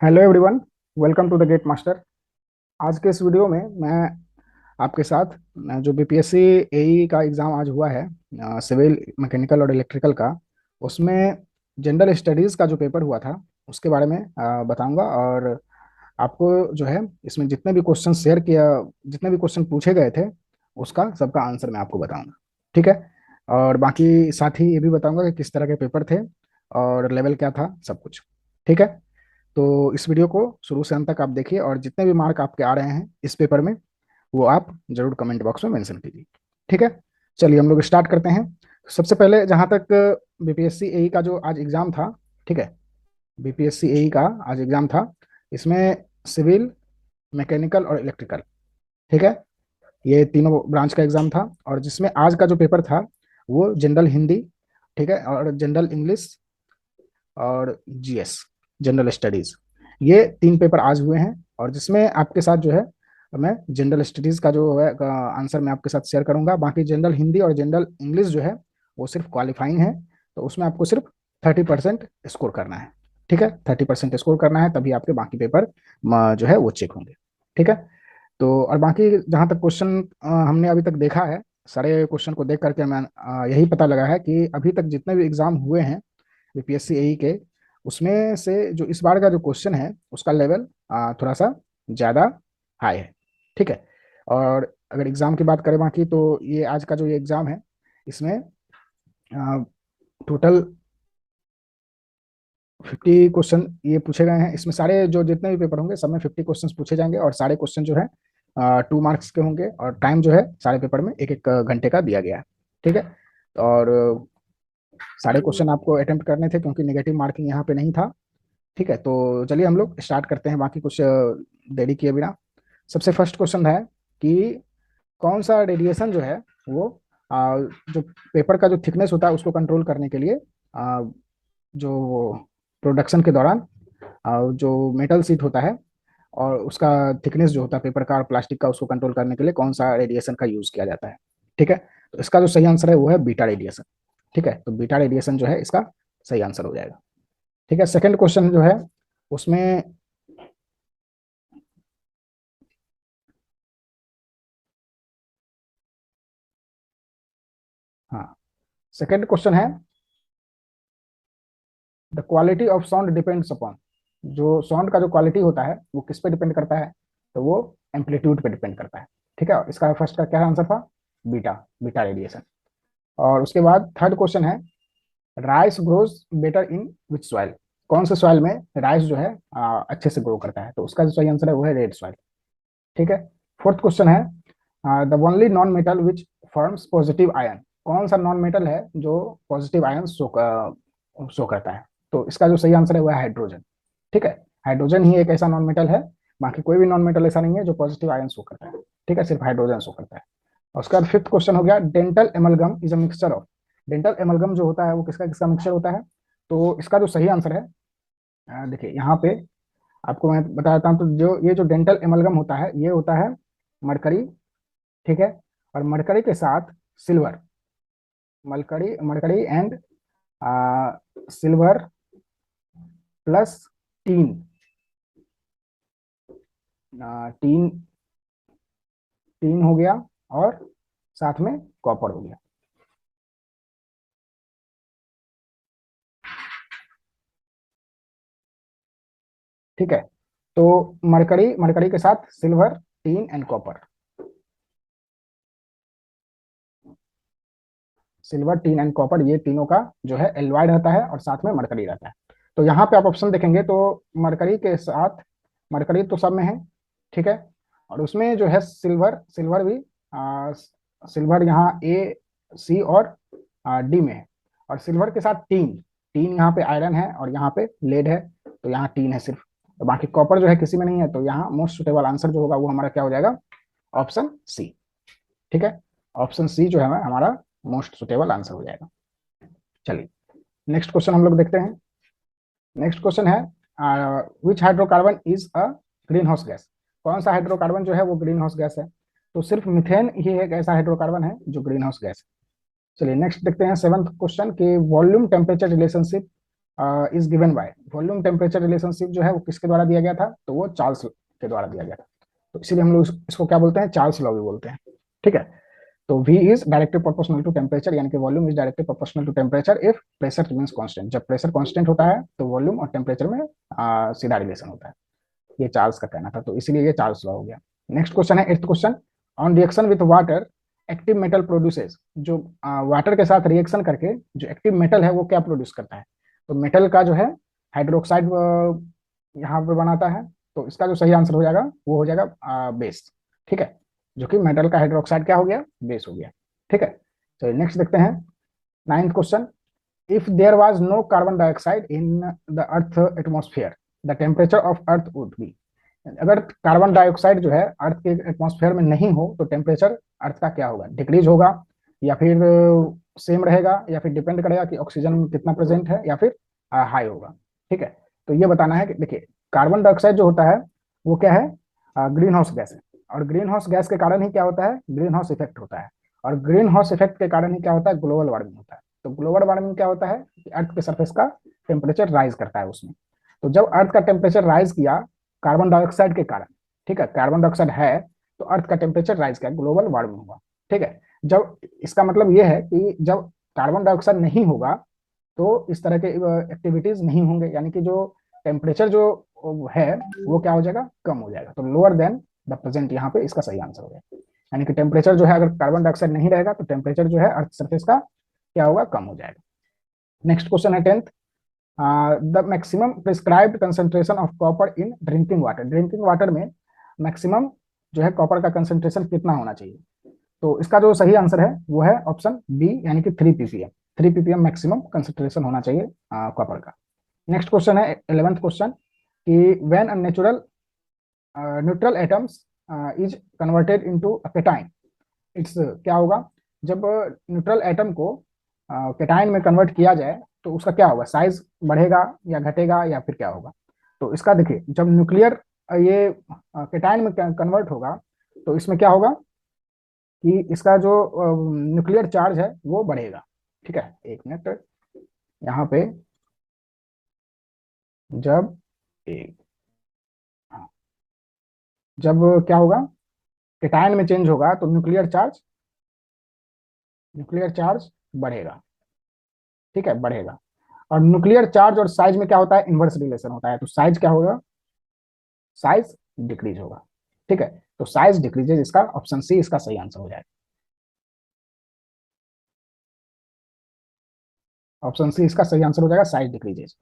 Hello everyone, welcome to the gate master. आज के इस वीडियो में मैं आपके साथ जो बीपीएससी एई का एग्ज़ाम आज हुआ है, सिविल मैकेनिकल और इलेक्ट्रिकल का, उसमें जनरल स्टडीज़ का जो पेपर हुआ था उसके बारे में बताऊंगा। और आपको जो है इसमें जितने भी क्वेश्चन शेयर किया, जितने भी क्वेश्चन पूछे गए थे, उसका सबका आंसर मैं आपको बताऊंगा। ठीक है। और बाकी साथ ही ये भी बताऊंगा कि किस तरह के पेपर थे और लेवल क्या था, सब कुछ। ठीक है। तो इस वीडियो को शुरू से अंत तक आप देखिए और जितने भी मार्क आपके आ रहे हैं इस पेपर में वो आप जरूर कमेंट बॉक्स में मेंशन कीजिए। ठीक है। चलिए हम लोग स्टार्ट करते हैं। सबसे पहले जहां तक बीपीएससी एई का जो आज एग्जाम था, ठीक है, बीपीएससी एई का आज एग्जाम था, इसमें सिविल, मैकेनिकल और इलेक्ट्रिकल, ठीक है, ये तीनों ब्रांच का एग्जाम था। और जिसमें आज का जो पेपर था वो जनरल हिंदी, ठीक है, और जनरल इंग्लिश और जीएस, जनरल स्टडीज, ये तीन पेपर आज हुए हैं। और जिसमें आपके साथ जो है मैं जनरल स्टडीज का जो है आंसर मैं आपके साथ शेयर करूंगा। बाकी जनरल हिंदी और जनरल इंग्लिश जो है वो सिर्फ क्वालिफाइंग है, तो उसमें आपको सिर्फ 30% स्कोर करना है। ठीक है, 30% स्कोर करना है, तभी आपके बाकी पेपर जो है वो चेक होंगे। ठीक है। तो और बाकी जहाँ तक क्वेश्चन हमने अभी तक देखा है, सारे क्वेश्चन को देख करके मैं यही पता लगा है कि अभी तक जितने भी एग्जाम हुए हैं बीपीएससी एई के, उसमें से जो इस बार का जो क्वेश्चन है उसका लेवल थोड़ा सा ज़्यादा हाई है। ठीक है। और अगर एग्ज़ाम की बात करें बाकी, तो ये आज का जो ये एग्ज़ाम है इसमें टोटल 50 क्वेश्चन ये पूछे गए हैं। इसमें सारे जो जितने भी पेपर होंगे सब में 50 क्वेश्चन पूछे जाएंगे और सारे क्वेश्चन जो है 2 मार्क्स के होंगे। और टाइम जो है सारे पेपर में एक एक घंटे का दिया गया है। ठीक है। और सारे क्वेश्चन आपको अटेम्प्ट करने थे क्योंकि नेगेटिव मार्किंग यहाँ पे नहीं था। ठीक है। तो चलिए हम लोग स्टार्ट करते हैं बाकी कुछ देरी किए बिना। सबसे फर्स्ट क्वेश्चन है कि कौन सा रेडिएशन जो है वो जो पेपर का जो थिकनेस होता है उसको कंट्रोल करने के लिए, जो प्रोडक्शन के दौरान जो मेटल सीट होता है और उसका थिकनेस जो होता है पेपर का और प्लास्टिक का, उसको कंट्रोल करने के लिए कौन सा रेडिएशन का यूज किया जाता है। ठीक है। तो इसका जो सही आंसर है वो है बीटा रेडिएशन। ठीक है। तो बीटा रेडिएशन जो है इसका सही आंसर हो जाएगा। ठीक है। सेकंड क्वेश्चन जो है उसमें, हाँ, सेकंड क्वेश्चन है the quality of sound depends upon, जो साउंड का जो क्वालिटी होता है वो किस पे डिपेंड करता है, तो वो एम्पलीट्यूड पे डिपेंड करता है। ठीक है। इसका फर्स्ट का क्या आंसर था, बीटा, बीटा रेडिएशन। और उसके बाद थर्ड क्वेश्चन है rice grows better in which soil, कौन से सॉइल में राइस जो है अच्छे से ग्रो करता है, तो उसका जो सही आंसर है वो है रेड सॉइल। ठीक है। फोर्थ क्वेश्चन है the only non metal which forms positive ion, कौन सा नॉन मेटल है जो पॉजिटिव आयन शो करता है, तो इसका जो सही आंसर है वो है हाइड्रोजन। ठीक है। हाइड्रोजन ही एक ऐसा नॉन मेटल है, बाकी कोई भी नॉन मेटल ऐसा नहीं है जो पॉजिटिव आयन शो करता है। ठीक है, सिर्फ हाइड्रोजन शो करता है। और उसके बाद फिफ्थ क्वेश्चन हो गया dental amalgam is a mixture of, dental amalgam जो होता है वो किसका किसका मिक्सचर होता है, तो इसका जो सही आंसर है, देखिए यहाँ पे आपको मैं बता देता हूँ। तो जो ये जो डेंटल एमलगम होता है ये होता है मरकरी, ठीक है, और मरकरी के साथ silver, mercury mercury and silver plus tin, tin, tin हो गया और साथ में कॉपर हो गया। ठीक है। तो मरकरी, मरकरी के साथ silver, tin and copper, silver, tin and copper, ये तीनों का जो है एल्वाइड रहता है और साथ में मरकरी रहता है। तो यहाँ पे आप ऑप्शन देखेंगे तो मरकरी के साथ, मरकरी तो सब में है, ठीक है, और उसमें जो है सिल्वर, सिल्वर भी सिल्वर यहाँ ए, सी और डी में है। और सिल्वर के साथ टीन, टीन यहाँ पे आयरन है और यहाँ पे लेड है, तो यहाँ टीन है सिर्फ। तो बाकी कॉपर जो है किसी में नहीं है, तो यहाँ मोस्ट सुटेबल आंसर जो होगा वो हमारा क्या हो जाएगा, ऑप्शन सी। ठीक है। ऑप्शन सी जो है हमारा मोस्ट सुटेबल आंसर हो जाएगा। चलिए नेक्स्ट क्वेश्चन हम लोग देखते हैं। नेक्स्ट क्वेश्चन है which hydrocarbon is a greenhouse gas, कौन सा हाइड्रोकार्बन जो है वो ग्रीन हाउस गैस है, तो सिर्फ मिथेन ही एक ऐसा हाइड्रोकार्बन है जो ग्रीन हाउस गैस है। चलिए नेक्स्ट देखते हैं सेवंथ क्वेश्चन के volume temperature relationship is given by, volume temperature relationship जो है वो किसके द्वारा दिया गया था, तो वो चार्ल्स के द्वारा दिया गया था। तो इसीलिए हम लोग इसको क्या बोलते हैं, चार्ल्स लॉ भी बोलते हैं। ठीक है, तो V is directly proportional to temperature, यानी कि volume is directly proportional to temperature if pressure remains constant. जब प्रेशर कांस्टेंट होता है तो वॉल्यूम और टेम्परेचर में सीधा रिलेशन होता है। ये चार्ल्स का कहना था, तो इसीलिए ये चार्ल्स लॉ हो गया। नेक्स्ट क्वेश्चन है, eighth question, on reaction with water active metal produces. जो वाटर के साथ रिएक्शन करके जो एक्टिव मेटल है वो क्या प्रोड्यूस करता है, तो मेटल का जो है हाइड्रोक्साइड यहाँ पे बनाता है। तो इसका जो सही आंसर हो जाएगा वो हो जाएगा बेस। ठीक है, जो कि मेटल का हाइड्रोक्साइड क्या हो गया, बेस हो गया। ठीक है, चलिए नेक्स्ट देखते हैं, ninth question, if there was no carbon dioxide in the earth atmosphere the temperature of earth would be। अगर कार्बन डाइऑक्साइड जो है अर्थ के एटमॉस्फेयर में नहीं हो तो टेम्परेचर अर्थ का क्या होगा, डिक्रीज होगा या फिर सेम रहेगा, या फिर डिपेंड करेगा कि ऑक्सीजन कितना प्रेजेंट है, या फिर हाई होगा। ठीक है, तो ये बताना है कि देखिए कार्बन डाइऑक्साइड जो होता है वो क्या है, ग्रीन हाउस गैस है। और ग्रीन हाउस गैस के कारण ही क्या होता है, ग्रीन हाउस इफेक्ट होता है। और ग्रीन हाउस इफेक्ट के कारण ही क्या होता है, ग्लोबल वार्मिंग होता है। तो ग्लोबल वार्मिंग क्या होता है कि अर्थ के सरफेस का टेम्परेचर राइज करता है उसमें। तो जब अर्थ का टेम्परेचर राइज किया कार्बन डाइऑक्साइड के कारण, ठीक है, कार्बन डाइऑक्साइड है तो अर्थ का टेम्परेचर राइज किया, ग्लोबल वार्मिंग हुआ। ठीक है, जब इसका मतलब ये है कि जब कार्बन डाइऑक्साइड नहीं होगा तो इस तरह के एक्टिविटीज नहीं होंगे, यानी कि जो टेम्परेचर जो है वो क्या हो जाएगा, कम हो जाएगा। तो लोअर देन द प्रेजेंट, यहाँ पे इसका सही आंसर हो गया। यानी कि टेम्परेचर जो है, अगर कार्बन डाइऑक्साइड नहीं रहेगा तो टेम्परेचर जो है अर्थ सरफेस का क्या होगा, कम हो जाएगा। नेक्स्ट क्वेश्चन है tenth, the maximum prescribed concentration of copper in drinking water. Drinking water में मैक्सिमम जो है कॉपर का कंसेंट्रेशन कितना होना चाहिए, तो इसका जो सही आंसर है वो है ऑप्शन बी, यानी कि 3 ppm। 3 ppm मैक्सिमम कंसेंट्रेशन होना चाहिए कॉपर का। नेक्स्ट क्वेश्चन है 11th क्वेश्चन, कि when a natural neutral atoms is converted into a cation, it's क्या होगा, जब न्यूट्रल एटम को केटाइन में कन्वर्ट किया जाए तो उसका क्या होगा, साइज बढ़ेगा या घटेगा या फिर क्या होगा। तो इसका देखिए जब न्यूक्लियर ये केटाइन में कन्वर्ट होगा तो इसमें क्या होगा कि इसका जो न्यूक्लियर चार्ज है वो बढ़ेगा। ठीक है, एक मिनट, यहाँ पे जब एक हाँ, जब क्या होगा, केटायन में चेंज होगा तो न्यूक्लियर चार्ज बढ़ेगा। ठीक है, बढ़ेगा। और न्यूक्लियर चार्ज और साइज में क्या होता है, इनवर्स रिलेशन होता है। तो साइज क्या होगा, साइज डिक्रीज होगा। ठीक है, तो साइज डिक्रीजेज, इसका ऑप्शन सी इसका सही आंसर हो जाएगा। ऑप्शन सी इसका सही आंसर हो जाएगा, साइज डिक्रीजेज।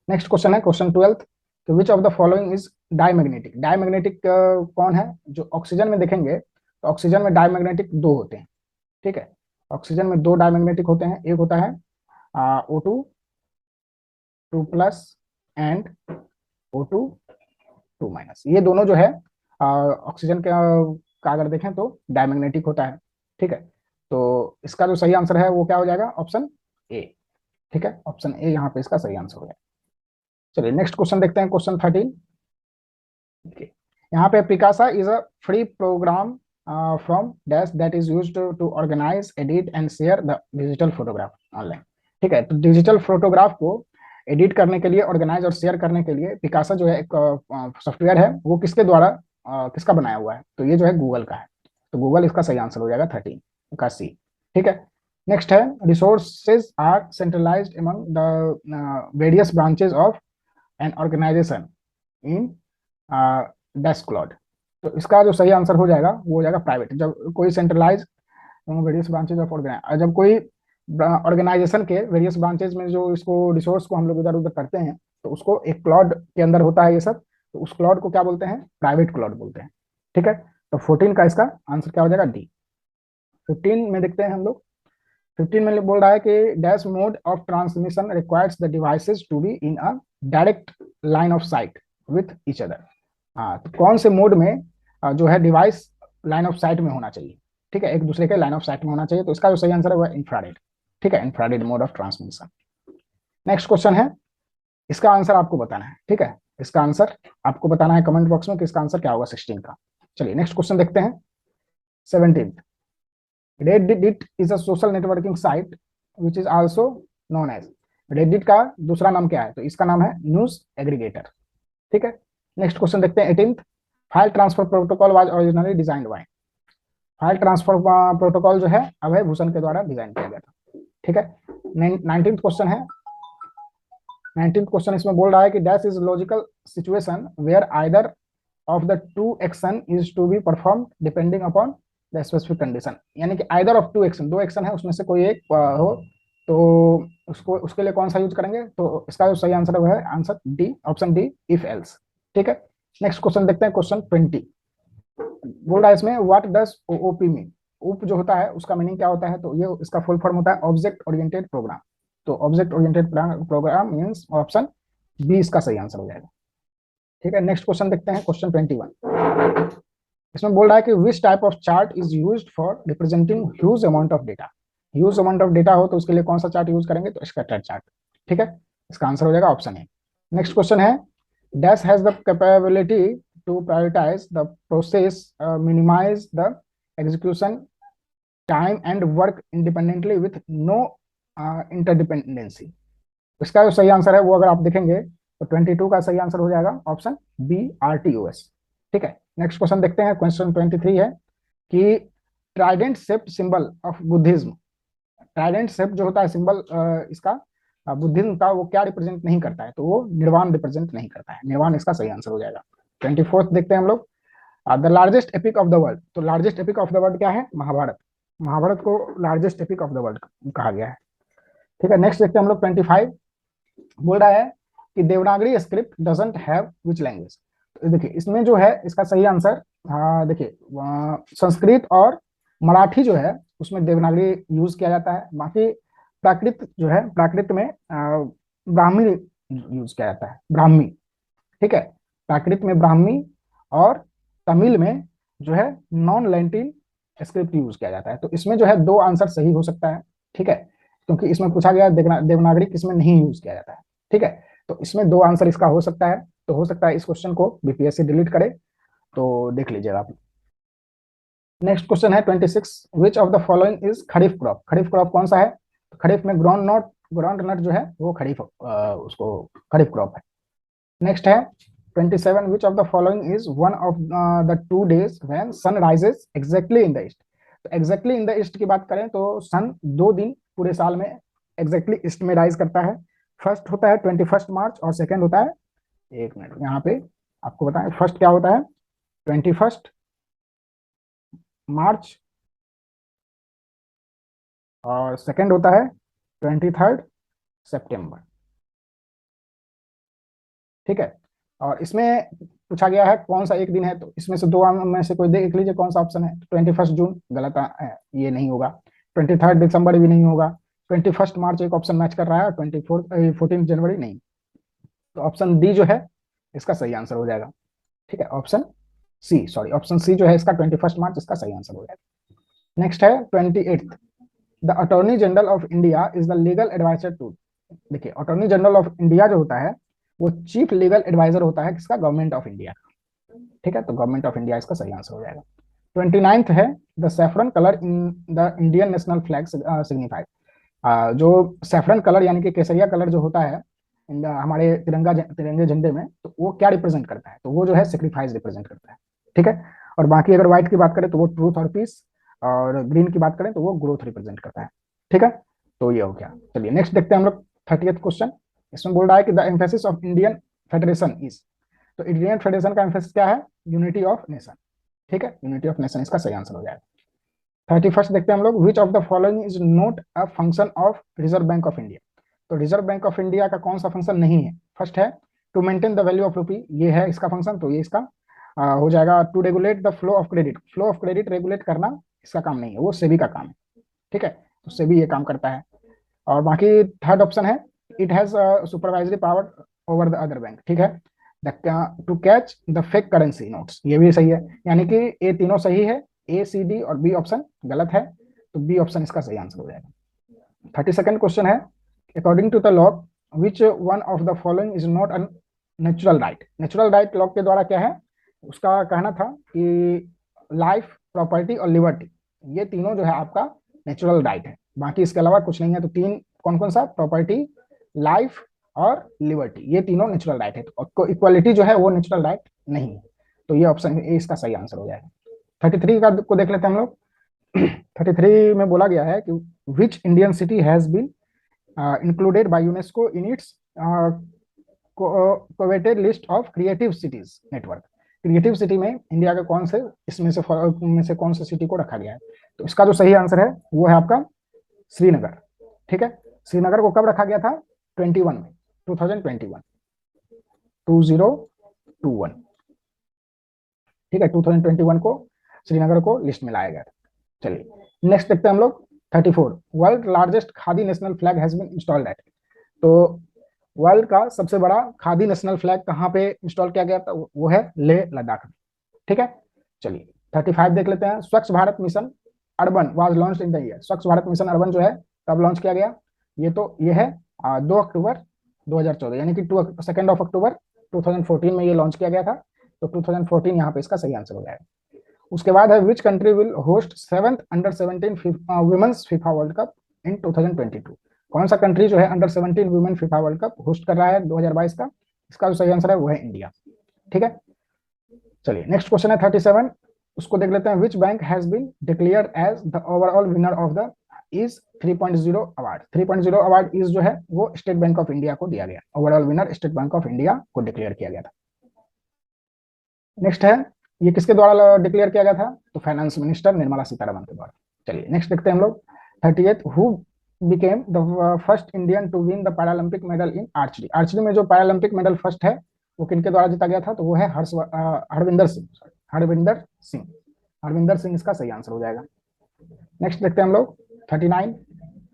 नेक्स्ट क्वेश्चन है क्वेश्चन 12th, कि विच of the following is diamagnetic. Diamagnetic कौन है, जो ऑक्सीजन में देखेंगे तो ऑक्सीजन में डायमैग्नेटिक दो होते हैं। ठीक है, ऑक्सीजन में दो डायमैग्नेटिक होते हैं, एक होता है O2 2+ एंड O2 2-। ये दोनों जो है ऑक्सीजन का अगर देखें तो डायमैग्नेटिक होता है। ठीक है, तो इसका जो सही आंसर है वो क्या हो जाएगा, ऑप्शन ए। ठीक है, ऑप्शन ए यहाँ पे इसका सही आंसर हो जाएगा। चलिए नेक्स्ट क्वेश्चन देखते हैं, क्वेश्चन 13। यहाँ पे Picasa is a free program from dash that is used to organise edit and share the digital photograph online. ठीक है, तो डिजिटल फोटोग्राफ को एडिट करने के लिए, ऑर्गेनाइज और शेयर करने के लिए पिकासा जो है एक सॉफ्टवेयर है, वो किसके द्वारा किसका बनाया हुआ है, तो ये जो है गूगल का है। तो गूगल इसका सही आंसर हो जाएगा 13 का सी। ठीक है, नेक्स्ट है, resources are centralised among the various branches of an organisation in dash cloud. तो इसका जो सही आंसर हो जाएगा वो हो जाएगा प्राइवेट। जब कोई centralise various branches of organise, जब कोई ऑर्गेनाइजेशन के वेरियस ब्रांचेज में जो इसको रिसोर्स को हम लोग इधर उधर करते हैं तो उसको एक क्लाउड के अंदर होता है ये सब, तो उस क्लाउड को क्या बोलते हैं, प्राइवेट क्लाउड बोलते हैं। ठीक है, तो 14 का इसका आंसर क्या हो जाएगा, डी। 15 में देखते हैं हम लोग, 15 में बोल रहा है कि dash mode of transmission requires the devices to be in a direct line of sight with each other. हाँ, तो कौन से मोड में जो है डिवाइस लाइन ऑफ साइट में होना चाहिए। ठीक है, एक दूसरे के लाइन ऑफ साइट में होना चाहिए, तो इसका जो सही आंसर है वो इंफ्रारेड। ठीक है, infrared mode of transmission. Next question है, इसका आंसर आपको बताना है। ठीक है, इसका आंसर आपको बताना है कमेंट बॉक्स में कि इसका आंसर क्या होगा 16 का। चलिए नेक्स्ट क्वेश्चन देखते हैं, 17। Reddit is a social networking site which is also known as। Reddit का दूसरा नाम क्या है? तो इसका नाम है न्यूज एग्रीगेटर। ठीक है, नेक्स्ट क्वेश्चन देखते हैं 18th। File transfer protocol was originally designed by. File transfer protocol जो है अभय भूषण के द्वारा डिजाइन किया गया था। ठीक है, 19th क्वेश्चन है। 19th क्वेश्चन इसमें बोल रहा है कि dash is logical situation where either of the two action is to be perform depending upon the specific condition. यानी कि आइदर ऑफ टू एक्शन, दो एक्शन है उसमें से कोई एक हो तो उसको उसके लिए कौन सा यूज करेंगे? तो इसका जो सही आंसर है वो है answer D, option D, if else. ठीक है, नेक्स्ट क्वेश्चन देखते हैं, क्वेश्चन 20। बोल रहा है इसमें व्हाट डज ओओपी मीन। उप जो होता है उसका मीनिंग क्या होता है? तो ये इसका फुल फॉर्म होता है ऑब्जेक्ट ओरिएंटेड प्रोग्राम। तो object oriented program means option B इसका सही आंसर हो जाएगा। ठीक है, नेक्स्ट क्वेश्चन देखते हैं, क्वेश्चन 21। इसमें बोल रहा है कि which type of chart is used for representing huge amount of data. Huge amount of data हो तो उसके लिए कौन सा चार्ट यूज करेंगे? तो स्कैटर चार्ट। ठीक है, इसका आंसर हो जाएगा ऑप्शन ए। नेक्स्ट क्वेश्चन है dash has the capability to prioritise the process, minimise the execution time and work independently with no interdependency. इसका जो सही आंसर है वो अगर आप देखेंगे तो 22 का सही आंसर हो जाएगा ऑप्शन बी, RTOS। ठीक है, नेक्स्ट क्वेश्चन देखते हैं, क्वेश्चन 23 है कि Trident shaped symbol of Buddhism. Trident shape जो होता है सिंबल इसका बुद्धिज्म का, वो क्या रिप्रेजेंट नहीं करता है? तो वो निर्वाण रिप्रेजेंट नहीं करता है। निर्वाण इसका सही आंसर हो जाएगा। 24th देखते हैं हम लोग, the largest epic of the world. तो largest epic of the world क्या है? महाभारत। महाभारत को largest epic of the world कहा गया है। ठीक है, नेक्स्ट देखते हैं हम लोग 25। बोल रहा है कि Devanagari script doesn't have which language. तो देखिए इसमें जो है इसका सही आंसर, देखिए संस्कृत और मराठी जो है उसमें देवनागरी यूज किया जाता है। बाकी प्राकृत जो है, प्राकृत में ब्राह्मी यूज किया जाता है, ब्राह्मी। ठीक है, प्राकृत में ब्राह्मी और तमिल में जो है नॉन लैटिन स्क्रिप्ट यूज किया जाता है। तो इसमें जो है दो आंसर सही हो सकता है। ठीक है, क्योंकि इसमें पूछा गया देवनागरी किसमें नहीं यूज किया जाता है। ठीक है, तो इसमें दो आंसर इसका हो सकता है। तो हो सकता है इस क्वेश्चन को बीपीएससी डिलीट करे, तो देख लीजिएगा आप। नेक्स्ट क्वेश्चन है 26। विच of the following is kharif crop. Kharif crop कौन सा है? तो खरीफ में ग्राउंड नट जो है वो खरीफ उसको खरीफ क्रॉप है। नेक्स्ट है 27। Which of the following is one of the two days when sun rises exactly in the east. तो एग्जैक्टली इन द ईस्ट की बात करें तो सन दो दिन पूरे साल में एग्जैक्टली ईस्ट में राइज करता है। फर्स्ट होता है 21 मार्च और सेकेंड होता है, एक मिनट यहाँ पे आपको बताएं, फर्स्ट क्या होता है 21 मार्च और सेकेंड होता है 23 सितंबर। ठीक है, और इसमें पूछा गया है कौन सा एक दिन है, तो इसमें से दो में से कोई देख लीजिए कौन सा ऑप्शन है। 21 जून गलत है, ये नहीं होगा। 23 दिसंबर भी नहीं होगा। 21 मार्च एक ऑप्शन मैच कर रहा है, 14 जनवरी नहीं। तो ऑप्शन डी जो है इसका सही आंसर हो जाएगा। ठीक है, option C, sorry option C जो है इसका 21 मार्च इसका सही आंसर हो जाएगा। नेक्स्ट है 28th। The attorney general of India is the legal adviser to. देखिए अटॉर्नी जनरल ऑफ इंडिया जो होता है वो चीफ लीगल एडवाइजर होता है किसका? Government of India. ठीक है, तो गवर्नमेंट ऑफ इंडिया इसका सही आंसर हो जाएगा। 29th है the saffron colour in the Indian national flag signified. जो सैफरन कलर यानी कि केसरिया कलर जो होता है हमारे तिरंगे झंडे में, तो वो क्या रिप्रेजेंट करता है? तो वो जो है सेक्रीफाइस रिप्रेजेंट करता है। ठीक है, और बाकी अगर व्हाइट की बात करें तो वो ट्रूथ और पीस, और ग्रीन की बात करें तो वो ग्रोथ रिप्रेजेंट करता है। ठीक है, तो ये हो गया। चलिए नेक्स्ट देखते हैं हम लोग 30th क्वेश्चन। इसमें बोल रहा है कि the emphasis of Indian federation is. तो इंडियन फेडरेशन का एम्फेसिस क्या है? Unity of nation. ठीक है, यूनिटी ऑफ नेशन इसका सही आंसर हो जाएगा। 31st देखते हैं हम लोग, which of the following is not a function of reserve bank of India. तो रिजर्व बैंक ऑफ इंडिया का कौन सा फंक्शन नहीं है? फर्स्ट है to maintain the value of rupee, ये है इसका फंक्शन, तो ये इसका हो जाएगा। To regulate the flow of credit, flow of credit regulate करना इसका काम नहीं है, वो सेबी का काम है। ठीक है, तो सेबी ये काम करता है। और बाकी थर्ड ऑप्शन है it has supervisory power over the other bank. ठीक है, to catch the fake currency notes, ये भी सही है। यानी कि ये तीनों सही है, ए, सी, डी और बी ऑप्शन गलत है, तो बी ऑप्शन इसका सही आंसर हो जाएगा। 32nd क्वेश्चन है according to the law which one of the following is not a natural right. Natural right law के द्वारा क्या है, उसका कहना था कि लाइफ, प्रॉपर्टी और लिबर्टी, ये तीनों जो है आपका नेचुरल राइट है। बाकी इसके अलावा कुछ नहीं है। तो तीन कौन कौन सा? प्रॉपर्टी, लाइफ और लिबर्टी, ये तीनों नेचुरल राइट है। तो इक्वालिटी जो है वो नेचुरल राइट नहीं है, तो ये ऑप्शन ए इसका सही आंसर हो जाएगा। 33 का को देख लेते हैं हम लोग। 33 में बोला गया है कि which Indian city has been included by UNESCO in its coveted list of creative cities network। Creative city में इंडिया के कौन से इसमें से कौन से सिटी को रखा गया है? तो इसका जो सही आंसर है वो है आपका श्रीनगर। ठीक है, श्रीनगर को कब रखा गया था? 21 में, 2021, 2021। ठीक है, 2021 को श्रीनगर को लिस्ट में लाया गया था। चलिए नेक्स्ट देखते हैं हम लोग। 34, world largest khadi national flag has been installed at. तो वर्ल्ड का सबसे बड़ा खादी नेशनल फ्लैग कहाँ पे इंस्टॉल किया गया था? वो है लेह लद्दाख में। ठीक है, चलिए 35 देख लेते हैं। स्वच्छ Bharat mission urban was launched in the year. स्वच्छ भारत मिशन अर्बन जो है कब लॉन्च किया गया? ये है 2 अक्टूबर 2014, यानी कि 2 अक्टूबर 2014 में ये लॉन्च किया गया था। तो 2014 यहाँ पे इसका सही आंसर हो जाएगा। उसके बाद है which country will host 7th under 17 women's FIFA World Cup in 2022। कौन सा कंट्री जो है under 17 women FIFA World Cup host कर रहा है 2022 का? इसका जो सही आंसर है वो है इंडिया। ठीक है, चलिए नेक्स्ट क्वेश्चन है 37, उसको देख लेते हैं। Which bank has been declared as the overall winner of the EASE 3.0 award. 3.0 award is जो है वो स्टेट बैंक ऑफ इंडिया को दिया गया। Overall winner state bank of India को डिक्लेयर किया गया था। नेक्स्ट है, ये किसके द्वारा डिक्लेयर किया गया था? तो फाइनेंस मिनिस्टर निर्मला सीतारमण के द्वारा। चलिए नेक्स्ट देखते हैं हम लोग। 38, who became the first Indian to win the Paralympic medal in archery. Archery में जो पैरालंपिक मेडल फर्स्ट है वो किनके द्वारा जीता गया था? तो वो है हरविंदर सिंह। हरविंदर सिंह, हरविंदर सिंह इसका सही आंसर हो जाएगा। नेक्स्ट देखते हैं हम लोग 39,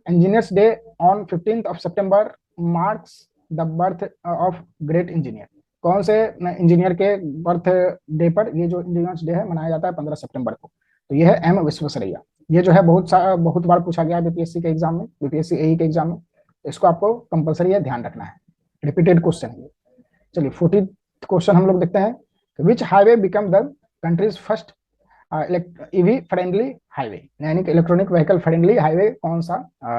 engineers day on 15th of September marks the birth of great engineer. कौन से इंजीनियर के बर्थ डे पर ये जो इंजीनियर्स डे है मनाया जाता है 15 सितंबर को? तो ये है एम विश्वेश्वरैया। ये जो है बहुत बार पूछा गया है बीपीएससी के एग्जाम में, बीपीएससी एई के एग्जाम में। तो इसको आपको कंपलसरी है ध्यान रखना है, रिपीटेड क्वेश्चन है। चलिए 40 क्वेश्चन हम लोग देखते हैं। Which highway become the country's first EV friendly highway, यानी कि इलेक्ट्रॉनिक व्हीकल फ्रेंडली हाईवे कौन सा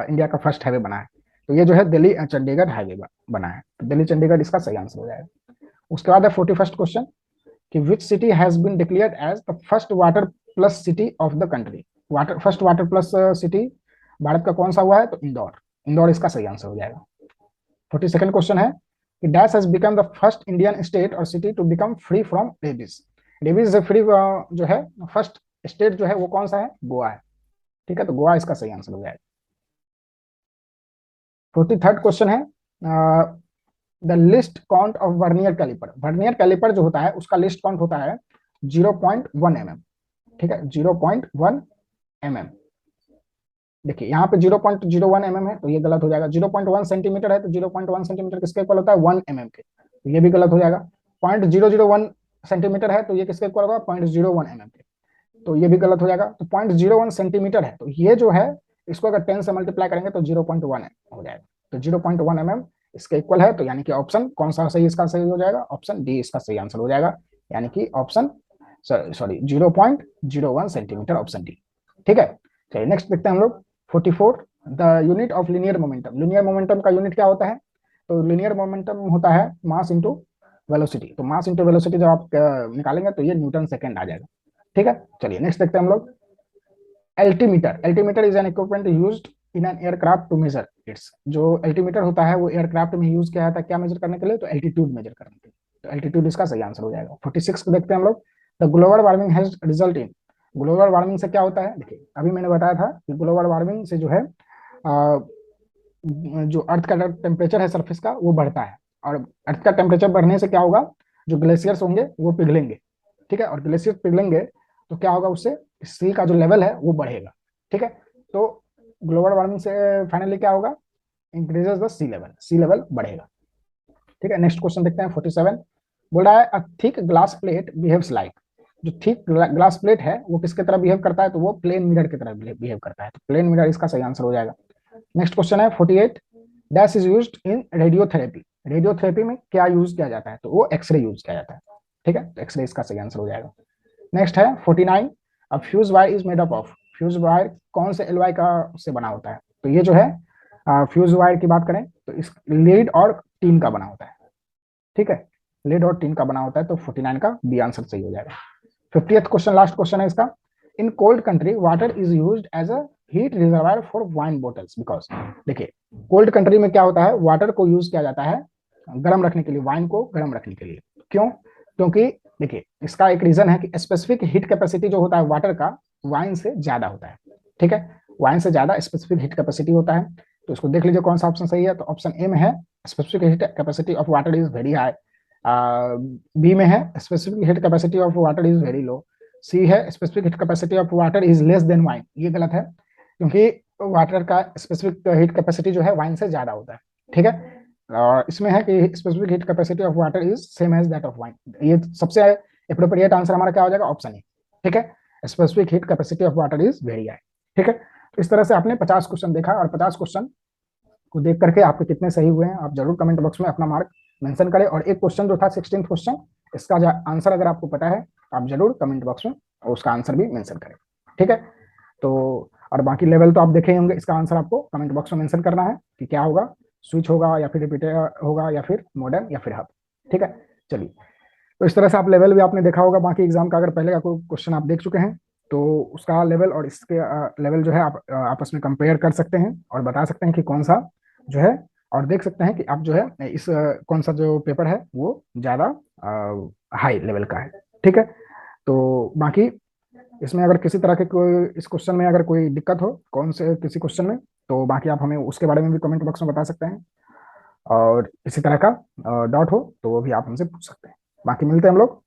इंडिया का फर्स्ट हाईवे बना है? तो ये जो है दिल्ली चंडीगढ़ हाईवे बना है। तो दिल्ली चंडीगढ़ इसका सही आंसर हो जाएगा। उसके बाद है 41st क्वेश्चन कि which city has been declared as the first water plus city of the country. First water plus city Bharat का कौन सा हुआ है? तो इंदौर। इंदौर इसका सही आंसर हो जाएगा। 42nd क्वेश्चन है कि dash has become the first Indian state और city to become free from rabies. Rabies से फ्री जो है फर्स्ट स्टेट जो है वो कौन सा है? गोवा है। ठीक है, तो गोवा इसका सही आंसर हो जाएगा। 43rd क्वेश्चन है the least count of vernier calliper. Vernier calliper जो होता है उसका लिस्ट काउंट होता है 0.1 mm। ठीक है, 0.1 mm। देखिए यहाँ पे 0.01 mm है तो ये गलत हो जाएगा। 0.1 सेंटीमीटर है तो 0.1 सेंटीमीटर किसके इक्वल होता है? 1 mm के, तो ये भी गलत हो जाएगा। 0.001 सेंटीमीटर है तो ये किसके इक्वल होगा? 0.01 mm के, तो ये भी गलत हो जाएगा। तो 0.01 सेंटीमीटर है तो ये जो है इसको अगर 10 से मल्टीप्लाई करेंगे तो 0.1 हो जाएगा। तो 0.1 mm इसके इक्वल है, तो यानी कि ऑप्शन कौन सा सही इसका सही हो जाएगा? ऑप्शन डी इसका सही आंसर हो जाएगा, यानी कि ऑप्शन 0.01 सेंटीमीटर, ऑप्शन डी। ठीक है, चलिए नेक्स्ट देखते हैं हम लोग 44, the unit of linear momentum. Linear momentum का यूनिट क्या होता है? तो लीनियर मोमेंटम होता है मास इंटू वेलोसिटी। तो मास इंटू वेलोसिटी जब आप निकालेंगे तो ये न्यूटन सेकेंड आ जाएगा। ठीक है, चलिए नेक्स्ट देखते हैं हम लोग altimeter. Altimeter is an equipment used in an aircraft to measure its. जो एल्टीमीटर होता है वो एयरक्राफ्ट में यूज किया जाता है क्या मेजर करने के लिए? तो एल्टीट्यूड मेजर करने के लिए। तो एल्टीट्यूड इसका सही आंसर हो जाएगा। 46 को देखते हैं हम लोग। The global warming has result in. Global warming से क्या होता है? देखिए अभी मैंने बताया था कि ग्लोबल वार्मिंग से जो है जो अर्थ का टेम्परेचर है सरफेस का वो बढ़ता है, और अर्थ का टेम्परेचर बढ़ने से क्या होगा? जो ग्लेशियर्स होंगे वो पिघलेंगे। ठीक है, और ग्लेशियर पिघलेंगे तो क्या होगा? उससे सी का जो लेवल है वो बढ़ेगा। ठीक है, तो ग्लोबल वार्मिंग से फाइनली क्या होगा? Increases the sea level, sea level बढ़ेगा। ठीक है, नेक्स्ट क्वेश्चन देखते हैं 47। बोल रहा है a thick glass plate behaves like. जो थिक ग्लास प्लेट है वो किसके तरह बिहेव करता है? तो वो प्लेन मिरर की तरह बिहेव करता है। तो प्लेन मिरर इसका सही आंसर हो जाएगा। नेक्स्ट क्वेश्चन है 48, dash is used in radiotherapy. Radiotherapy में क्या यूज किया जाता है? तो वो एक्सरे यूज किया जाता है। ठीक है, तो एक्सरे इसका सही आंसर हो जाएगा। नेक्स्ट है 49, अब fuse wire is made up of. Fuse wire कौन से एलॉय का से बना होता है? तो ये जो है फ्यूज वायर की बात करें तो इस लीड और टीन का बना होता है, ठीक है, लीड और टीन का बना होता है, तो 49 का बी आंसर सही हो जाएगा। 50th क्वेश्चन, लास्ट क्वेश्चन है इसका। In cold country water is used as a heat reservoir for wine bottles because, देखिए कोल्ड कंट्री में क्या होता है, वाटर को यूज किया जाता है गर्म रखने के लिए, वाइन को गर्म रखने के लिए। क्यों? क्योंकि देखिए इसका एक रीजन है कि स्पेसिफिक हीट कैपेसिटी जो होता है वाटर का वाइन से ज्यादा होता है, ठीक है, वाइन से ज्यादा स्पेसिफिक हीट कैपेसिटी होता है। तो इसको देख लीजिए कौन सा ऑप्शन सही है, तो ऑप्शन ए में है specific heat capacity of water is very high, B में है specific heat capacity of water is very low, C है specific heat capacity of water is less than wine. ये गलत है, क्योंकि वाटर का स्पेसिफिक हीट कैपेसिटी जो है वाइन से ज्यादा होता है, ठीक है। और इसमें है कि specific heat capacity of water is same as that of wine. ये सबसे एप्रोप्रिएट आंसर हमारा क्या हो जाएगा, ऑप्शन ए, ठीक है, specific heat capacity of water is very high, ठीक है। तो इस तरह से आपने 50 क्वेश्चन देखा, और 50 क्वेश्चन को देख करके आपके कितने सही हुए हैं आप जरूर कमेंट बॉक्स में अपना मार्क मेंशन करें। और एक क्वेश्चन जो था 16th क्वेश्चन, इसका आंसर अगर आपको पता है आप जरूर कमेंट बॉक्स में उसका आंसर भी मेंशन करें, ठीक है। तो और बाकी लेवल तो आप देखे ही होंगे, इसका आंसर आपको कमेंट बॉक्स में मेंशन करना है कि क्या होगा, स्विच होगा या फिर रिपीटर होगा या फिर मॉडर्न या फिर हब, ठीक है। चलिए, तो इस तरह से आप लेवल भी आपने देखा होगा। बाकी एग्जाम का अगर पहले का कोई क्वेश्चन आप देख चुके हैं तो उसका लेवल और इसके लेवल जो है आप आपस में कंपेयर कर सकते हैं और बता सकते हैं कि कौन सा जो है, और देख सकते हैं कि आप जो है इस कौन सा जो पेपर है वो ज्यादा हाई लेवल का है, ठीक है। तो बाकी इसमें अगर किसी तरह के कोई इस क्वेश्चन में अगर कोई दिक्कत हो कौन से किसी क्वेश्चन में, तो बाकी आप हमें उसके बारे में भी कमेंट बॉक्स में बता सकते हैं। और इसी तरह का डाउट हो तो वो भी आप हमसे पूछ सकते हैं। बाकी मिलते हैं हम लोग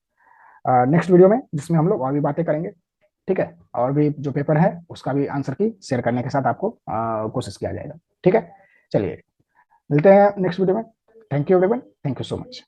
नेक्स्ट वीडियो में, जिसमें हम लोग और भी बातें करेंगे, ठीक है। और भी जो पेपर है उसका भी आंसर की शेयर करने के साथ आपको कोशिश किया जाएगा, ठीक है। चलिए मिलते हैं नेक्स्ट वीडियो में। Thank you everyone, thank you so much.